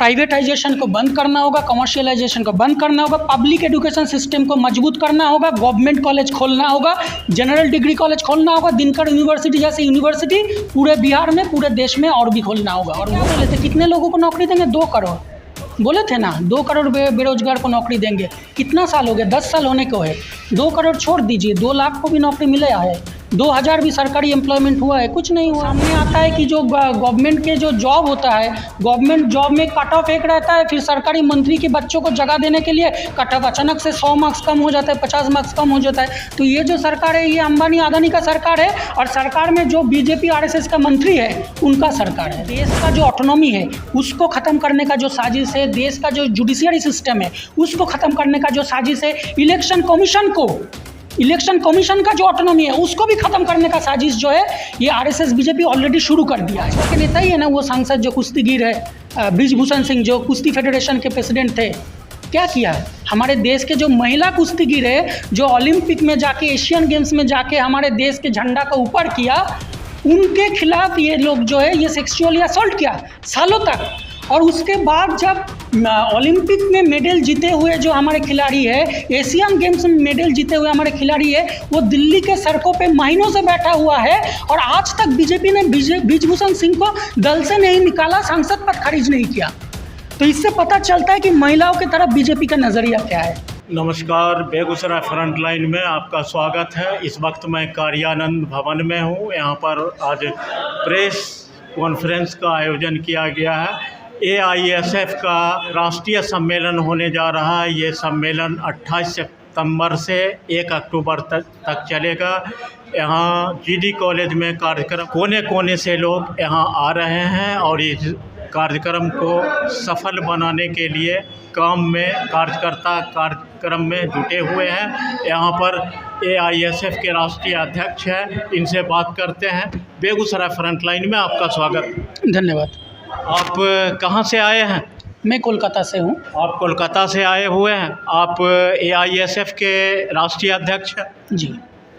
Privatisation को बंद करना होगा, कमर्शियलाइजेशन को बंद करना होगा, पब्लिक एजुकेशन सिस्टम को मजबूत करना होगा, गवर्नमेंट कॉलेज खोलना होगा, जनरल डिग्री कॉलेज खोलना होगा, दिनकर यूनिवर्सिटी जैसे यूनिवर्सिटी पूरे बिहार में, पूरे देश में और भी खोलना होगा। और वो बोले थे कितने लोगों को नौकरी देंगे? 2 करोड़ बोले थे ना, 2 करोड़ बेरोजगार को नौकरी देंगे। कितना साल हो गया? 10 साल होने को है। 2 करोड़ छोड़ दीजिए, 2 लाख को भी नौकरी मिला है, 2000 भी सरकारी एम्प्लॉयमेंट हुआ है, कुछ नहीं हुआ। सामने आता है कि जो गवर्नमेंट के जो जॉब होता है, गवर्नमेंट जॉब में कट ऑफ एक रहता है, फिर सरकारी मंत्री के बच्चों को जगह देने के लिए कट ऑफ अचानक से 100 मार्क्स कम हो जाता है, 50 मार्क्स कम हो जाता है। तो ये जो सरकार है, ये अंबानी अदानी का सरकार है, और सरकार में जो बीजेपी आरएसएस का मंत्री है उनका सरकार है। देश का जो ऑटोनॉमी है उसको ख़त्म करने का जो साजिश है, देश का जो जुडिशियरी सिस्टम है उसको ख़त्म करने का जो साजिश है, इलेक्शन कमीशन का जो ऑटोनॉमी है उसको भी खत्म करने का साजिश जो है ये आरएसएस बीजेपी ऑलरेडी शुरू कर दिया है। इसके नेता ही है ना वो सांसद जो कुश्तीगीर है, ब्रिजभूषण सिंह, जो कुश्ती फेडरेशन के प्रेसिडेंट थे। क्या किया है? हमारे देश के जो महिला कुश्तीगीर है, जो ओलंपिक में जाके, एशियन गेम्स में जाके हमारे देश के झंडा को ऊपर किया, उनके खिलाफ ये लोग जो है ये सेक्सुअली असॉल्ट किया सालों तक। और उसके बाद जब ओलंपिक में मेडल जीते हुए जो हमारे खिलाड़ी है, एशियन गेम्स में मेडल जीते हुए हमारे खिलाड़ी है, वो दिल्ली के सड़कों पे महीनों से बैठा हुआ है, और आज तक बीजेपी ने ब्रिजभूषण सिंह को दल से नहीं निकाला, सांसद पद खारिज नहीं किया। तो इससे पता चलता है कि महिलाओं की तरफ बीजेपी का नज़रिया क्या है। नमस्कार, बेगूसराय फ्रंटलाइन में आपका स्वागत है। इस वक्त मैं कार्यानंद भवन में हूँ। यहाँ पर आज प्रेस कॉन्फ्रेंस का आयोजन किया गया है। AISF का राष्ट्रीय सम्मेलन होने जा रहा है। ये सम्मेलन 28 सितंबर से 1 अक्टूबर तक चलेगा। यहाँ GD कॉलेज में कार्यक्रम, कोने कोने से लोग यहाँ आ रहे हैं और इस कार्यक्रम को सफल बनाने के लिए कार्यकर्ता कार्यक्रम में जुटे हुए हैं। यहाँ पर AISF के राष्ट्रीय अध्यक्ष हैं, इनसे बात करते हैं। बेगूसराय फ्रंटलाइन में आपका स्वागत। धन्यवाद। आप कहाँ से आए हैं? मैं कोलकाता से हूँ। आप कोलकाता से आए हुए हैं। आप AISF के राष्ट्रीय अध्यक्ष हैं? जी।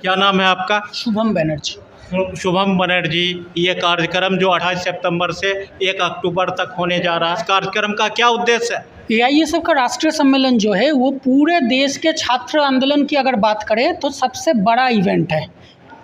क्या नाम है आपका? शुभम बनर्जी। शुभम बनर्जी, ये कार्यक्रम जो 28 सितंबर से 1 अक्टूबर तक होने जा रहा है, इस कार्यक्रम का क्या उद्देश्य है? AISF का राष्ट्रीय सम्मेलन जो है वो पूरे देश के छात्र आंदोलन की अगर बात करें तो सबसे बड़ा इवेंट है।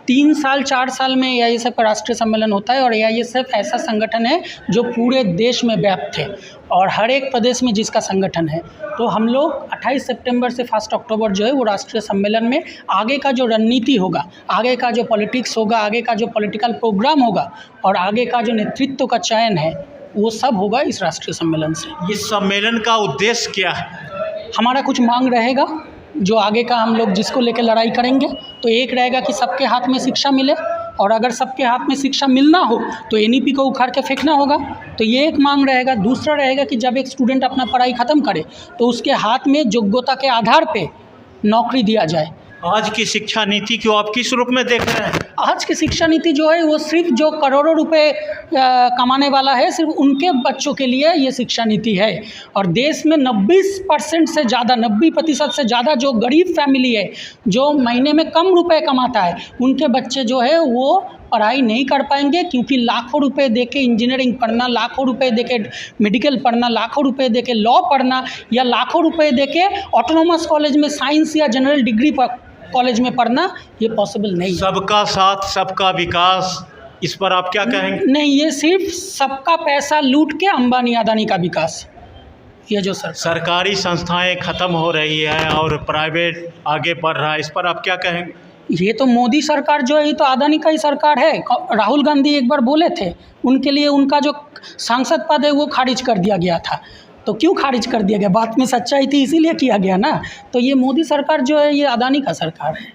3 साल 4 साल में AISF का राष्ट्रीय सम्मेलन होता है, और AISF ऐसा संगठन है जो पूरे देश में व्याप्त है और हर एक प्रदेश में जिसका संगठन है। तो हम लोग 28 सितंबर से 1 अक्टूबर जो है वो राष्ट्रीय सम्मेलन में आगे का जो रणनीति होगा, आगे का जो पॉलिटिक्स होगा, आगे का जो पॉलिटिकल प्रोग्राम होगा और आगे का जो नेतृत्व का चयन है वो सब होगा इस राष्ट्रीय सम्मेलन से। इस सम्मेलन का उद्देश्य क्या है? हमारा कुछ मांग रहेगा जो आगे का हम लोग जिसको लेकर लड़ाई करेंगे। तो एक रहेगा कि सबके हाथ में शिक्षा मिले, और अगर सबके हाथ में शिक्षा मिलना हो तो NEP को उखाड़ के फेंकना होगा। तो ये एक मांग रहेगा। दूसरा रहेगा कि जब एक स्टूडेंट अपना पढ़ाई ख़त्म करे तो उसके हाथ में योग्यता के आधार पे नौकरी दिया जाए। आज की शिक्षा नीति को आप किस रूप में देख रहे हैं? आज की शिक्षा नीति जो है वो सिर्फ जो करोड़ों रुपए कमाने वाला है, सिर्फ उनके बच्चों के लिए ये शिक्षा नीति है। और देश में 90% से ज़्यादा, 90% से ज़्यादा जो गरीब फैमिली है, जो महीने में कम रुपए कमाता है, उनके बच्चे जो है वो पढ़ाई नहीं कर पाएंगे, क्योंकि लाखों रुपए देके इंजीनियरिंग पढ़ना, लाखों रुपए देके मेडिकल पढ़ना, लाखों रुपए देके लॉ पढ़ना, या लाखों रुपए देके ऑटोनोमस कॉलेज में साइंस या जनरल डिग्री कॉलेज में पढ़ना ये पॉसिबल नहीं है। सबका साथ सबका विकास, इस पर आप क्या कहेंगे? नहीं, ये सिर्फ सबका पैसा लूट के अंबानी अदानी का विकास। ये जो सरकारी संस्थाएं खत्म हो रही है और प्राइवेट आगे बढ़ रहा है, इस पर आप क्या कहेंगे? ये तो मोदी सरकार जो है ये तो अदानी का ही सरकार है। राहुल गांधी एक बार बोले थे, उनके लिए उनका जो सांसद पद है वो खारिज कर दिया गया था। तो क्यों खारिज कर दिया गया? बात में सच्चाई थी इसीलिए किया गया ना। तो ये मोदी सरकार जो है ये अदानी का सरकार है।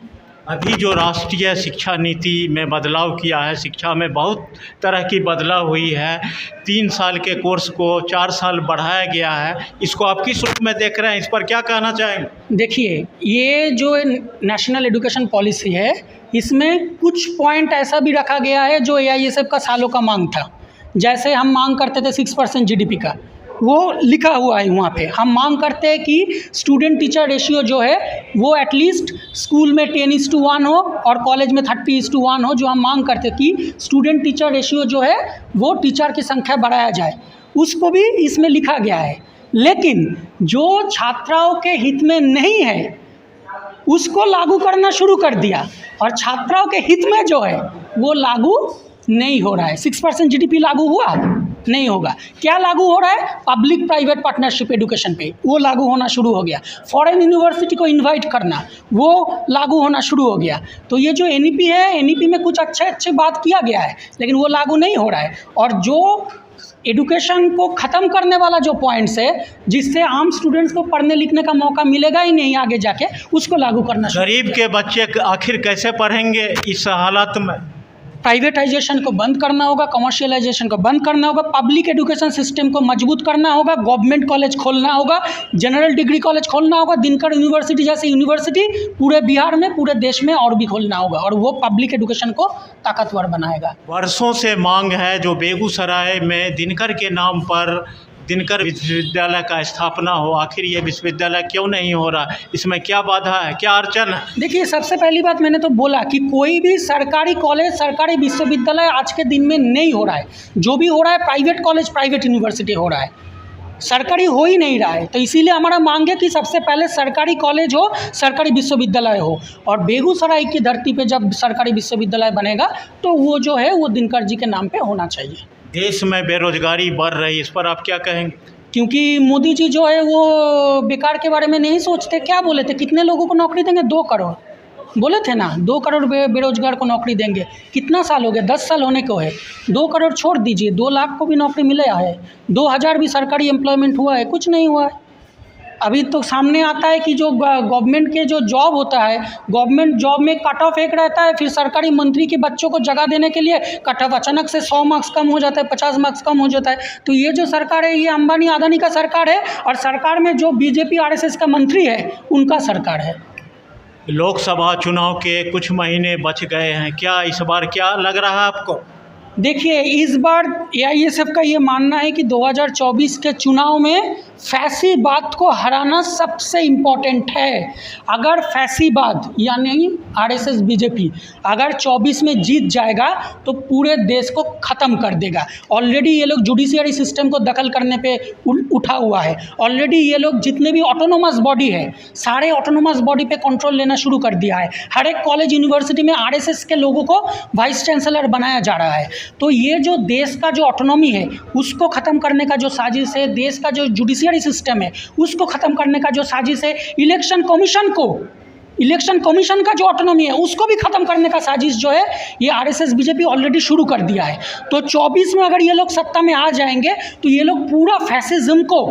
अभी जो राष्ट्रीय शिक्षा नीति में बदलाव किया है, शिक्षा में बहुत तरह की बदलाव हुई है। 3 साल के कोर्स को 4 साल बढ़ाया गया है, इसको आप किस रूप में देख रहे हैं? इस पर क्या कहना चाहेंगे? देखिए, ये जो नेशनल एजुकेशन पॉलिसी है इसमें कुछ पॉइंट ऐसा भी रखा गया है जो AISF का सालों का मांग था। जैसे हम मांग करते थे 6% GDP का, वो लिखा हुआ है वहाँ पे। हम मांग करते हैं कि स्टूडेंट टीचर रेशियो जो है वो एटलीस्ट स्कूल में 10:1 हो और कॉलेज में 30:1 हो। जो हम मांग करते हैं कि स्टूडेंट टीचर रेशियो जो है वो टीचर की संख्या बढ़ाया जाए। उसको भी इसमें लिखा गया है। लेकिन जो छात्राओं के हित में नहीं है उसको लागू करना शुरू कर दिया, और छात्राओं के हित में जो है वो लागू नहीं हो रहा है। 6% GDP लागू हुआ नहीं होगा। क्या लागू हो रहा है? पब्लिक प्राइवेट पार्टनरशिप एजुकेशन पे वो लागू होना शुरू हो गया। फॉरेन यूनिवर्सिटी को इनवाइट करना वो लागू होना शुरू हो गया। तो ये जो NEP है, NEP में कुछ अच्छे बात किया गया है, लेकिन वो लागू नहीं हो रहा है। और जो एजुकेशन को ख़त्म करने वाला जो पॉइंट्स है, जिससे आम स्टूडेंट्स को पढ़ने लिखने का मौका मिलेगा ही नहीं आगे जाके, उसको लागू करना शुरू। गरीब के बच्चे आखिर कैसे पढ़ेंगे इस हालत में? प्राइवेटाइजेशन को बंद करना होगा, कमर्शियलाइजेशन को बंद करना होगा, पब्लिक एजुकेशन सिस्टम को मजबूत करना होगा, गवर्नमेंट कॉलेज खोलना होगा, जनरल डिग्री कॉलेज खोलना होगा, दिनकर यूनिवर्सिटी जैसे यूनिवर्सिटी पूरे बिहार में, पूरे देश में और भी खोलना होगा, और वो पब्लिक एजुकेशन को ताकतवर बनाएगा। वर्षों से मांग है जो बेगूसराय में दिनकर के नाम पर दिनकर विश्वविद्यालय का स्थापना हो, आखिर ये विश्वविद्यालय क्यों नहीं हो रहा? इसमें क्या बाधा है, क्या अड़चन है? देखिए, सबसे पहली बात मैंने तो बोला कि कोई भी सरकारी कॉलेज, सरकारी विश्वविद्यालय आज के दिन में नहीं हो रहा है। जो भी हो रहा है प्राइवेट कॉलेज, प्राइवेट यूनिवर्सिटी हो रहा है, सरकारी हो ही नहीं रहा है। तो इसीलिए हमारा मांग है कि सबसे पहले सरकारी कॉलेज हो, सरकारी विश्वविद्यालय हो, और बेगूसराय की धरती पे जब सरकारी विश्वविद्यालय बनेगा तो वो जो है वो दिनकर जी के नाम पे होना चाहिए। देश में बेरोजगारी बढ़ रही, इस पर आप क्या कहेंगे? क्योंकि मोदी जी जो है वो बेकार के बारे में नहीं सोचते। क्या बोले थे? कितने लोगों को नौकरी देंगे? 2 करोड़ बोले थे ना, 2 करोड़ बेरोजगार को नौकरी देंगे। कितना साल हो गया? 10 साल होने को है। 2 करोड़ छोड़ दीजिए, 2 लाख को भी नौकरी मिले है, 2000 भी सरकारी एम्प्लॉयमेंट हुआ है, कुछ नहीं हुआ है। अभी तो सामने आता है कि जो गवर्नमेंट के जो जॉब होता है, गवर्नमेंट जॉब में कट ऑफ एक रहता है, फिर सरकारी मंत्री के बच्चों को जगह देने के लिए कट ऑफ अचानक से 100 मार्क्स कम हो जाता है, 50 मार्क्स कम हो जाता है। तो ये जो सरकार है, ये अंबानी अदानी का सरकार है, और सरकार में जो BJP RSS का मंत्री है उनका सरकार है। लोकसभा चुनाव के कुछ महीने बच गए हैं, क्या इस बार क्या लग रहा है आपको? देखिए, इस बार AISF का ये मानना है कि 2024 के चुनाव में फैसीबाद को हराना सबसे इम्पोर्टेंट है। अगर फैसीबाद यानी RSS BJP अगर 24 में जीत जाएगा तो पूरे देश को ख़त्म कर देगा। ऑलरेडी ये लोग जुडिशियरी सिस्टम को दखल करने पे उठा हुआ है। ऑलरेडी ये लोग जितने भी ऑटोनोमस बॉडी है, सारे ऑटोनोमस बॉडी पे कंट्रोल लेना शुरू कर दिया है। हर एक कॉलेज यूनिवर्सिटी में RSS के लोगों को वाइस चांसलर बनाया जा रहा है। तो ये जो देश का जो ऑटोनॉमी है उसको ख़त्म करने का जो साजिश है, देश का जो जुडिशियरी सिस्टम है उसको ख़त्म करने का जो साजिश है, इलेक्शन कमीशन का जो ऑटोनॉमी है उसको भी ख़त्म करने का साजिश जो है ये RSS BJP ऑलरेडी शुरू कर दिया है। तो 24 में अगर ये लोग सत्ता में आ जाएंगे तो ये लोग पूरा फैसिज्म को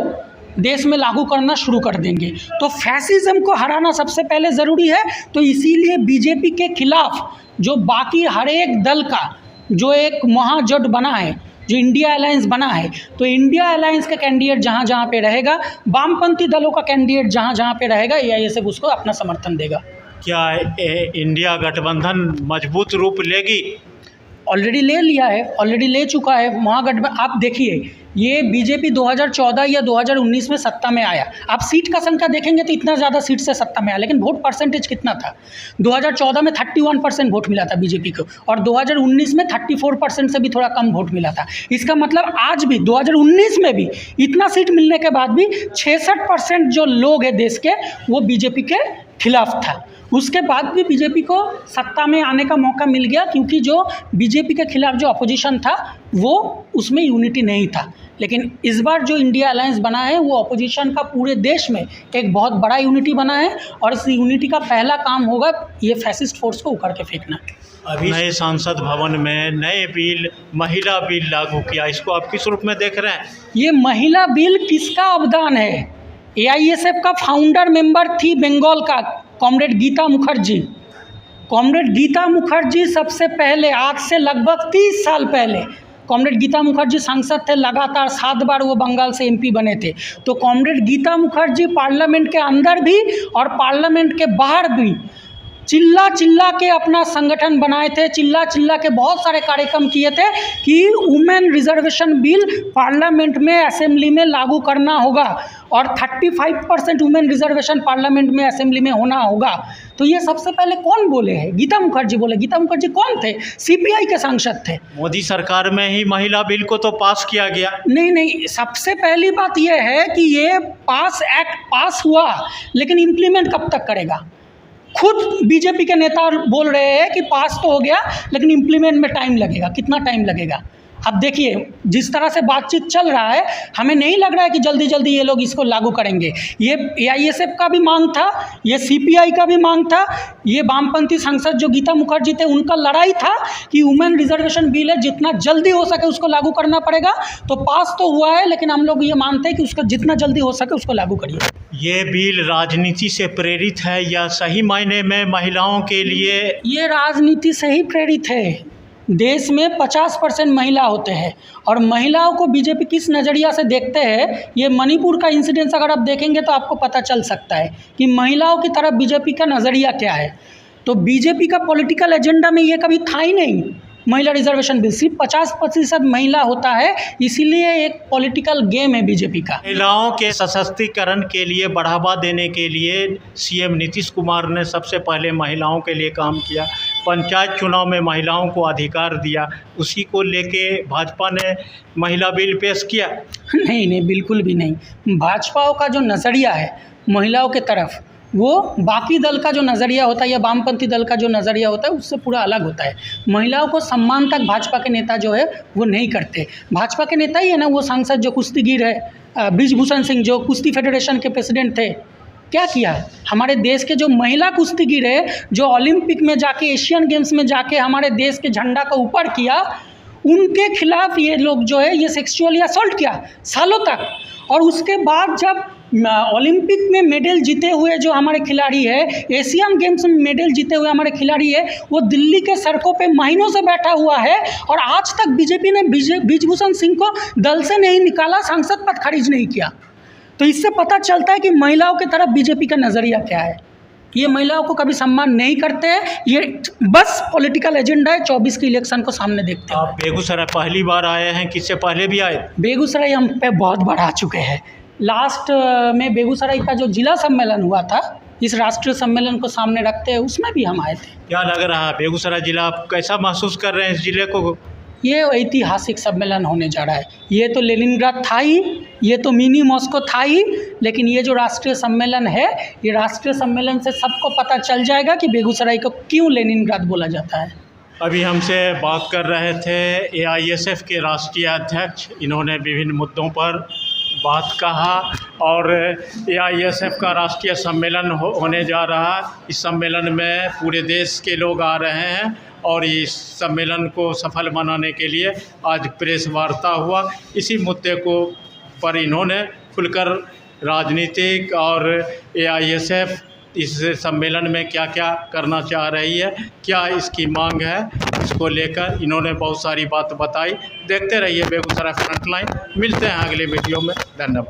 देश में लागू करना शुरू कर देंगे। तो फैसिज्म को हराना सबसे पहले ज़रूरी है। तो इसीलिए BJP के खिलाफ जो बाकी हर एक दल का जो एक महाजोट बना है, जो इंडिया अलायंस बना है, तो इंडिया अलायंस का कैंडिडेट जहाँ जहाँ पे रहेगा, वामपंथी दलों का कैंडिडेट जहाँ जहाँ पे रहेगा, AISF उसको अपना समर्थन देगा। क्या इंडिया गठबंधन मजबूत रूप लेगी? ऑलरेडी ले लिया है, ऑलरेडी ले चुका है महागठबंधन। आप देखिए, ये BJP 2014 या 2019 में सत्ता में आया। आप सीट का संख्या देखेंगे तो इतना ज़्यादा सीट से सत्ता में आया, लेकिन वोट परसेंटेज कितना था? 2014 में 31% वोट मिला था BJP को, और 2019 में 34% से भी थोड़ा कम वोट मिला था। इसका मतलब आज भी 2019 में भी इतना सीट मिलने के बाद भी 66% जो लोग हैं देश के वो BJP के खिलाफ था। उसके बाद भी BJP को सत्ता में आने का मौका मिल गया, क्योंकि जो BJP के खिलाफ जो अपोजिशन था वो उसमें यूनिटी नहीं था। लेकिन इस बार जो इंडिया अलायंस बना है वो अपोजिशन का पूरे देश में एक बहुत बड़ा यूनिटी बना है, और इस यूनिटी का पहला काम होगा ये फैसिस्ट फोर्स को उखाड़ के फेंकना। अभी नए संसद भवन में नए बिल, महिला बिल लागू किया, इसको आप किस रूप में देख रहे हैं? ये महिला बिल किसका अवदान है? AISF का फाउंडर मेंबर थी बंगाल का कॉमरेड गीता मुखर्जी। कॉमरेड गीता मुखर्जी सबसे पहले, आज से लगभग 30 साल पहले, कॉमरेड गीता मुखर्जी सांसद थे, लगातार 7 बार वो बंगाल से MP बने थे। तो कॉमरेड गीता मुखर्जी पार्लियामेंट के अंदर भी और पार्लियामेंट के बाहर भी चिल्ला चिल्ला के अपना संगठन बनाए थे, चिल्ला चिल्ला के बहुत सारे कार्यक्रम किए थे कि वुमेन रिजर्वेशन बिल पार्लियामेंट में, असेंबली में लागू करना होगा और 35% वुमेन रिजर्वेशन पार्लियामेंट में, असेंबली में होना होगा। तो ये सबसे पहले कौन बोले हैं? गीता मुखर्जी बोले। गीता मुखर्जी कौन थे? सीपीआई के सांसद थे। मोदी सरकार में ही महिला बिल को तो पास किया गया। नहीं, सबसे पहली बात यह है कि ये एक्ट पास हुआ, लेकिन इम्प्लीमेंट कब तक करेगा? खुद बीजेपी के नेता बोल रहे हैं कि पास तो हो गया, लेकिन इम्प्लीमेंट में टाइम लगेगा। कितना टाइम लगेगा? अब देखिए, जिस तरह से बातचीत चल रहा है, हमें नहीं लग रहा है कि जल्दी जल्दी ये लोग इसको लागू करेंगे। ये AISF का भी मांग था, ये CPI का भी मांग था, ये वामपंथी सांसद जो गीता मुखर्जी थे उनका लड़ाई था कि वुमेन रिजर्वेशन बिल है, जितना जल्दी हो सके उसको लागू करना पड़ेगा। तो पास तो हुआ है, लेकिन हम लोग ये मानते हैं कि उसका जितना जल्दी हो सके उसको लागू करिए। ये बिल राजनीति से प्रेरित है या सही मायने में महिलाओं के लिए? ये राजनीति से ही प्रेरित है। देश में 50% महिला होते हैं और महिलाओं को बीजेपी किस नज़रिया से देखते हैं, ये मणिपुर का इंसिडेंस अगर आप देखेंगे तो आपको पता चल सकता है कि महिलाओं की तरफ बीजेपी का नज़रिया क्या है। तो बीजेपी का पॉलिटिकल एजेंडा में ये कभी था ही नहीं महिला रिजर्वेशन बिल। सिर्फ 50% महिला होता है, इसीलिए एक पॉलिटिकल गेम है बीजेपी का। महिलाओं के सशक्तिकरण के लिए बढ़ावा देने के लिए CM नीतीश कुमार ने सबसे पहले महिलाओं के लिए काम किया। पंचायत चुनाव में महिलाओं को अधिकार दिया, उसी को लेके भाजपा ने महिला बिल पेश किया। नहीं, बिल्कुल भी नहीं। भाजपा का जो नज़रिया है महिलाओं के तरफ, वो बाकी दल का जो नज़रिया होता है या वामपंथी दल का जो नज़रिया होता है उससे पूरा अलग होता है। महिलाओं को सम्मान तक भाजपा के नेता जो है वो नहीं करते। भाजपा के नेता ही है ना वो सांसद जो कुश्तीगीर है, ब्रिजभूषण सिंह, जो कुश्ती फेडरेशन के प्रेसिडेंट थे। क्या किया? हमारे देश के जो महिला कुश्तीगीर है, जो ओलंपिक में जाके, एशियन गेम्स में जाके हमारे देश के झंडा को ऊपर किया, उनके खिलाफ ये लोग जो है ये सेक्सुअली असॉल्ट किया सालों तक। और उसके बाद जब ओलंपिक में मेडल जीते हुए जो हमारे खिलाड़ी है, एशियन गेम्स में मेडल जीते हुए हमारे खिलाड़ी है, वो दिल्ली के सड़कों पे महीनों से बैठा हुआ है और आज तक बीजेपी ने ब्रिजभूषण सिंह को दल से नहीं निकाला, सांसद पद खारिज नहीं किया। तो इससे पता चलता है कि महिलाओं की तरफ बीजेपी का नज़रिया क्या है। ये महिलाओं को कभी सम्मान नहीं करते हैं, ये बस पॉलिटिकल एजेंडा है 24 के इलेक्शन को सामने देखते हैं। आप बेगूसराय पहली बार आए हैं, किससे पहले भी आए? बेगूसराय हम पे बहुत बार आ चुके हैं। लास्ट में बेगूसराय का जो जिला सम्मेलन हुआ था, इस राष्ट्रीय सम्मेलन को सामने रखते हैं, उसमें भी हम आए थे। क्या लग रहा है बेगूसराय जिला, आप कैसा महसूस कर रहे हैं इस जिले को? ये ऐतिहासिक सम्मेलन होने जा रहा है। ये तो लेनिनग्राद था ही, ये तो मिनी मॉस्को था ही, लेकिन ये जो राष्ट्रीय सम्मेलन है, ये राष्ट्रीय सम्मेलन से सबको पता चल जाएगा कि बेगूसराय को क्यों लेनिनग्राद बोला जाता है। अभी हमसे बात कर रहे थे AISF के राष्ट्रीय अध्यक्ष, इन्होंने विभिन्न मुद्दों पर बात कहा और AISF का राष्ट्रीय सम्मेलन होने जा रहा है। इस सम्मेलन में पूरे देश के लोग आ रहे हैं और इस सम्मेलन को सफल बनाने के लिए आज प्रेस वार्ता हुआ। इसी मुद्दे को पर इन्होंने खुलकर राजनीतिक और AISF इस सम्मेलन में क्या क्या करना चाह रही है, क्या इसकी मांग है, इसको लेकर इन्होंने बहुत सारी बात बताई। देखते रहिए बेगूसराय फ्रंटलाइन। मिलते हैं अगले वीडियो में। धन्यवाद।